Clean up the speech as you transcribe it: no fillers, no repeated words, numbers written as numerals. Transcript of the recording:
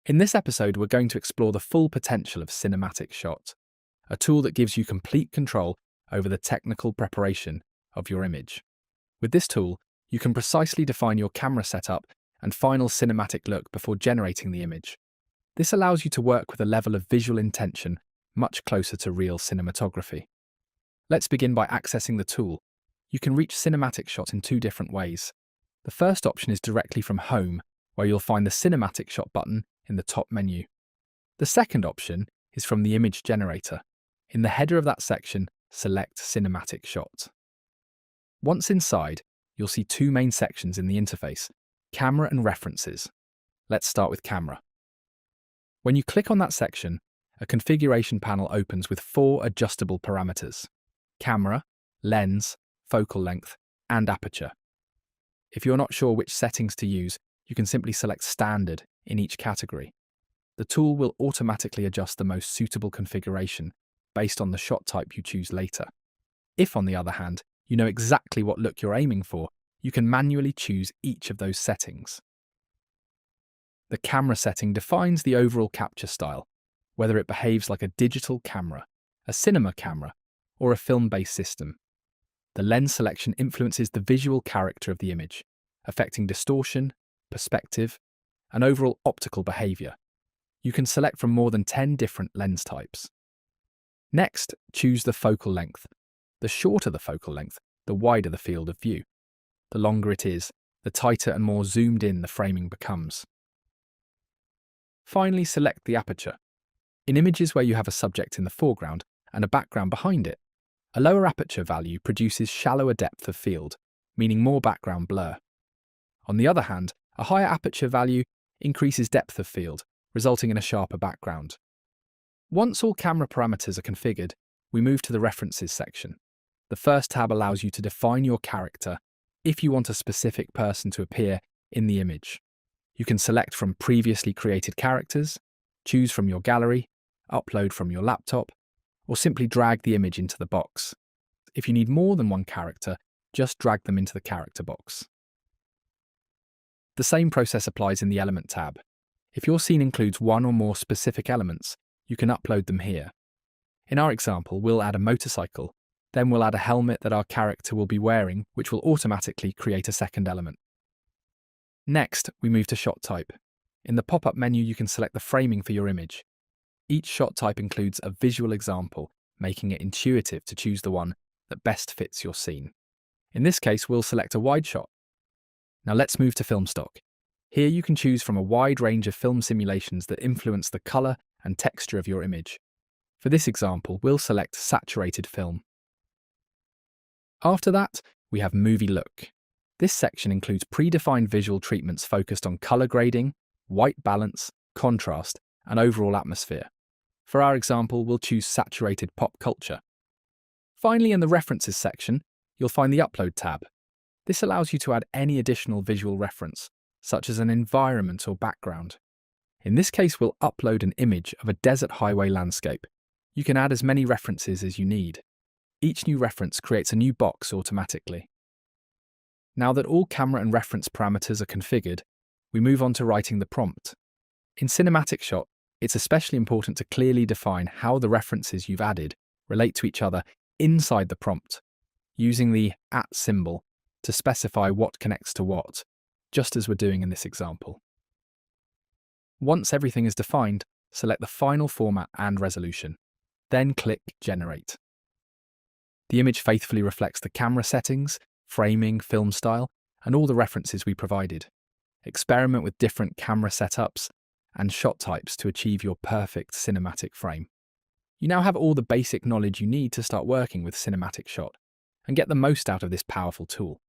In this episode, we're going to explore the full potential of cinematic shot, a tool that gives you complete control over the technical preparation of your image. With this tool, you can precisely define your camera setup and final cinematic look before generating the image. This allows you to work with a level of visual intention much closer to real cinematography. Let's begin by accessing the tool. You can reach cinematic shot in two different ways. The first option is directly from Home, where you'll find the Cinematic Shot button in the top menu. The second option is from the Image Generator. In the header of that section, select Cinematic Shot. Once inside, you'll see two main sections in the interface, Camera and References. Let's start with Camera. When you click on that section, a configuration panel opens with 4 adjustable parameters: camera, lens, focal length, and aperture. If you're not sure which settings to use, you can simply select Standard in each category. The tool will automatically adjust the most suitable configuration based on the shot type you choose later. If, on the other hand, you know exactly what look you're aiming for, you can manually choose each of those settings. The camera setting defines the overall capture style, whether it behaves like a digital camera, a cinema camera, or a film-based system. The lens selection influences the visual character of the image, affecting distortion, perspective, and overall optical behavior. You can select from more than 10 different lens types. Next, choose the focal length. The shorter the focal length, the wider the field of view. The longer it is, the tighter and more zoomed in the framing becomes. Finally, select the aperture. In images where you have a subject in the foreground and a background behind it, a lower aperture value produces shallower depth of field, meaning more background blur. On the other hand, a higher aperture value increases depth of field, resulting in a sharper background. Once all camera parameters are configured, we move to the References section. The first tab allows you to define your character if you want a specific person to appear in the image. You can select from previously created characters, choose from your gallery, upload from your laptop, or simply drag the image into the box. If you need more than one character, just drag them into the character box. The same process applies in the Element tab. If your scene includes one or more specific elements, you can upload them here. In our example, we'll add a motorcycle, then we'll add a helmet that our character will be wearing, which will automatically create a second element. Next, we move to Shot Type. In the pop-up menu, you can select the framing for your image. Each shot type includes a visual example, making it intuitive to choose the one that best fits your scene. In this case, we'll select a wide shot. Now let's move to Film Stock. Here you can choose from a wide range of film simulations that influence the color and texture of your image. For this example, we'll select Saturated Film. After that, we have Movie Look. This section includes predefined visual treatments focused on color grading, white balance, contrast, and overall atmosphere. For our example, we'll choose Saturated Pop Culture. Finally, in the References section, you'll find the Upload tab. This allows you to add any additional visual reference, such as an environment or background. In this case, we'll upload an image of a desert highway landscape. You can add as many references as you need. Each new reference creates a new box automatically. Now that all camera and reference parameters are configured, we move on to writing the prompt. In Cinematic Shot, it's especially important to clearly define how the references you've added relate to each other inside the prompt, using the @ symbol to specify what connects to what, just as we're doing in this example. Once everything is defined, select the final format and resolution, then click Generate. The image faithfully reflects the camera settings, framing, film style, and all the references we provided. Experiment with different camera setups and shot types to achieve your perfect cinematic frame. You now have all the basic knowledge you need to start working with Cinematic Shot and get the most out of this powerful tool.